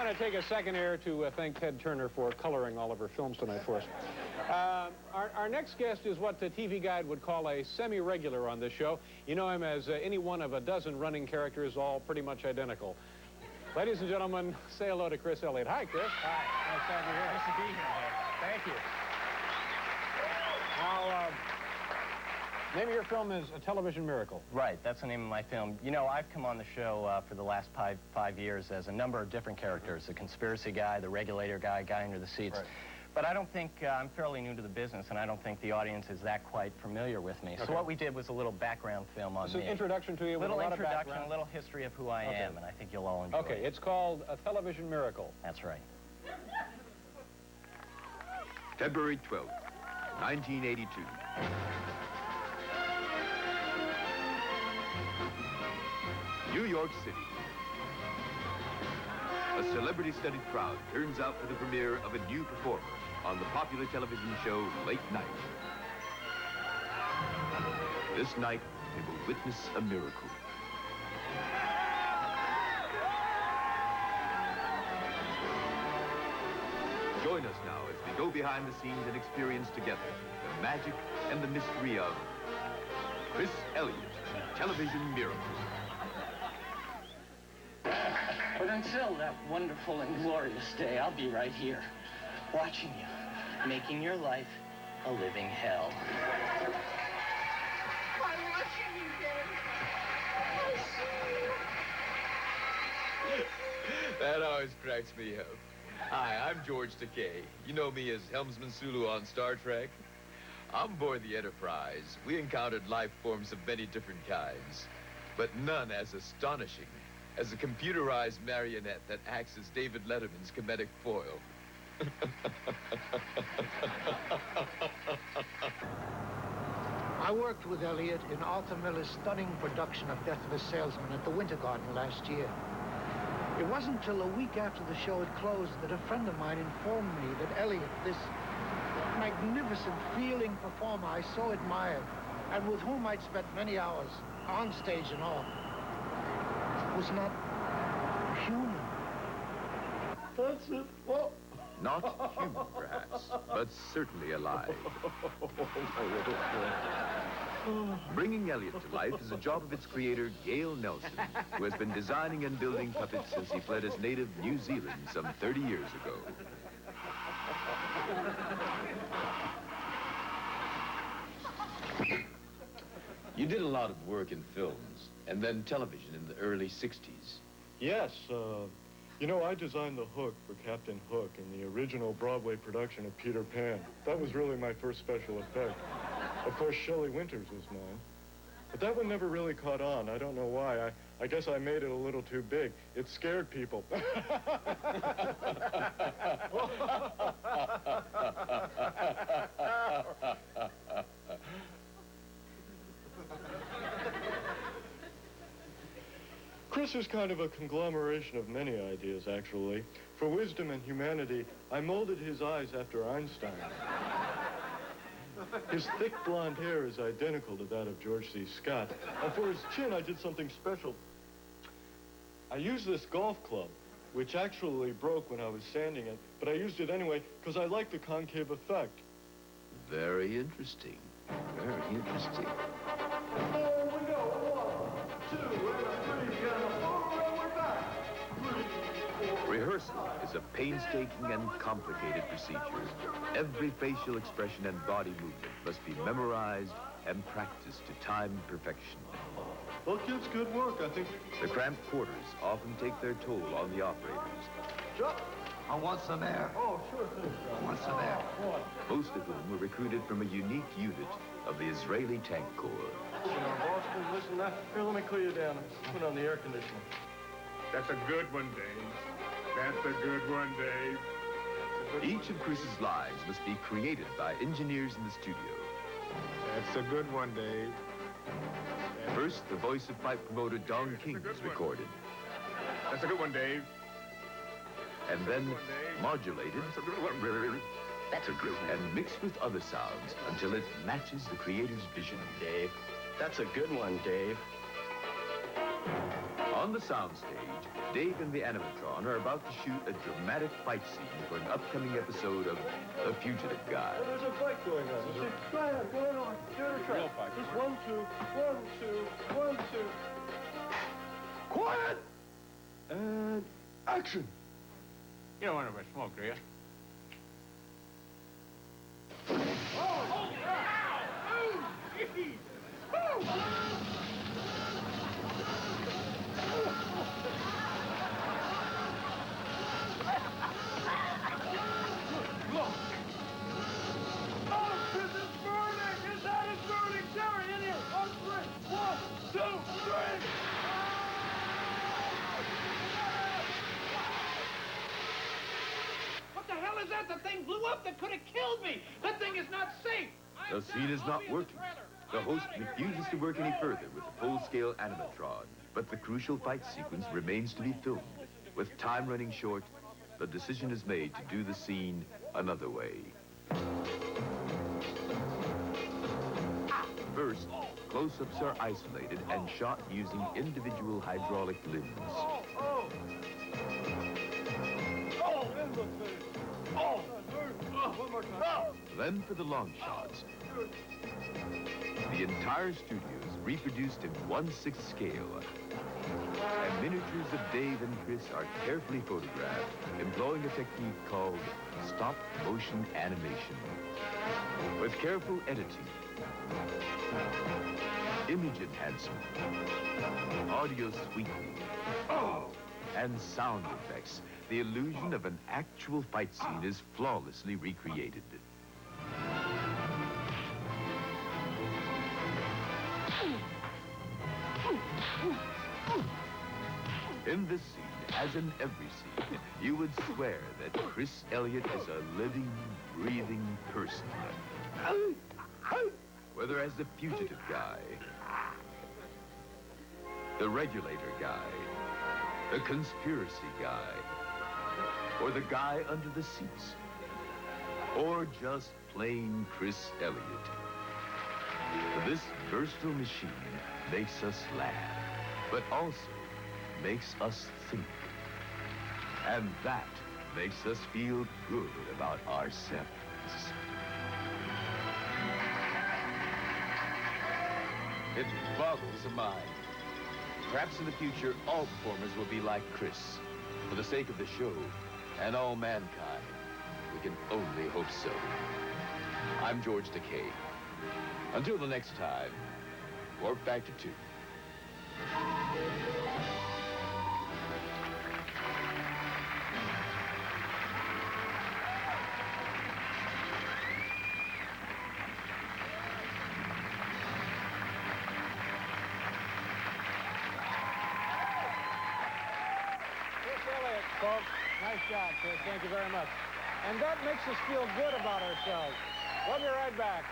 want to take a second here to thank Ted Turner for coloring all of her films tonight for us. Our next guest is what the TV Guide would call a semi-regular on this show. You know him as any one of a dozen running characters, all pretty much identical. Ladies and gentlemen, say hello to Chris Elliot. Hi, Chris. Hi. Nice to have you here. Nice to be here. Thank you. Now, name of your film is A Television Miracle. Right, that's the name of my film. You know, I've come on the show for the last five years as a number of different characters. The conspiracy guy, the regulator guy, guy under the seats. Right. But I don't think, I'm fairly new to the business, and I don't think the audience is that quite familiar with me. Okay. So what we did was a little background film on me. An introduction to you with a lot of background. A little history of who I am, and I think you'll all enjoy it. Okay, it's called A Television Miracle. That's right. February 12th, 1982. New York City. A celebrity-studded crowd turns out for the premiere of a new performer on the popular television show Late Night. This night, they will witness a miracle. Join us now as we go behind the scenes and experience together the magic and the mystery of Chris Elliot, Television Miracle. But until that wonderful and glorious day, I'll be right here, watching you, making your life a living hell. I'm watching you, Dad. That always cracks me up. Hi, I'm George Takei. You know me as Helmsman Sulu on Star Trek. On board the Enterprise, we encountered life forms of many different kinds, but none as astonishing as a computerized marionette that acts as David Letterman's comedic foil. I worked with Elliot in Arthur Miller's stunning production of Death of a Salesman at the Winter Garden last year. It wasn't until a week after the show had closed that a friend of mine informed me that Elliot, this magnificent, feeling performer I so admired, and with whom I'd spent many hours, on stage and off, was not human. That's it. Oh. Not human, perhaps, but certainly alive. Bringing Elliot to life is the job of its creator, Gail Nelson, who has been designing and building puppets since he fled his native New Zealand some 30 years ago. You did a lot of work in films and then television in the early 60s. Yes, you know, I designed the hook for Captain Hook in the original Broadway production of Peter Pan. That was really my first special effect. Of course, Shelley Winters was mine. But that one never really caught on. I don't know why. I guess I made it a little too big. It scared people. Chris is kind of a conglomeration of many ideas, actually. For wisdom and humanity, I molded his eyes after Einstein. His thick blonde hair is identical to that of George C. Scott. And for his chin, I did something special. I used this golf club, which actually broke when I was sanding it, but I used it anyway because I like the concave effect. Very interesting. Very interesting. Oh, we go. 1, 2, and 3, and 4, and we're back. 3, 4. Rehearsal is a painstaking and complicated procedure. Every facial expression and body movement must be memorized and practiced to time perfection. Well, kids, good work, I think. The cramped quarters often take their toll on the operators. Drop. I want some air. Oh, sure thing. I want some air. Most of whom were recruited from a unique unit of the Israeli Tank Corps. Boston, listen, here, let me cool you down. Put on the air conditioner. That's a good one, Dave. That's a good one, Dave. Each of Chris's lines must be created by engineers in the studio. That's a good one, Dave. First, the voice of fight promoter Don King is recorded. That's a good one, Dave. And then modulated That's a good one. That's a good one. And mixed with other sounds until it matches the creator's vision. Dave, that's a good one, Dave. On On the soundstage, Dave and the animatron are about to shoot a dramatic fight scene for an upcoming episode of The Fugitive Guy. There's a fight going on. Go ahead, go on. Do it a try. Real fight. Just 1, 2, 1, 2, 1, 2. Quiet! And action. You don't want to smoke, do you? What the hell is that? The thing blew up. That could have killed me. That thing is not safe. The scene is not working. The host refuses to work any further with the full-scale animatron, but the crucial fight sequence remains to be filmed. With time running short, the decision is made to do the scene another way. First, close-ups are isolated and shot using individual hydraulic limbs. Then for the long shots, the entire studio is reproduced in 1/6 scale, and miniatures of Dave and Chris are carefully photographed, employing a technique called stop-motion animation. With careful editing, image enhancement, audio sweetening, and sound effects, the illusion of an actual fight scene is flawlessly recreated. In this scene, as in every scene, you would swear that Chris Elliot is a living, breathing person. Whether as the fugitive guy, the regulator guy, the conspiracy guy, or the guy under the seats, or just plain Chris Elliot. This versatile machine makes us laugh, but also makes us think. And that makes us feel good about ourselves. It boggles the mind. Perhaps in the future, all performers will be like Chris. For the sake of the show and all mankind, we can only hope so. I'm George Takei. Until the next time, Warp Factor 2. Elliot, folks. Nice job, Chris. Thank you very much. And that makes us feel good about ourselves. We'll be right back.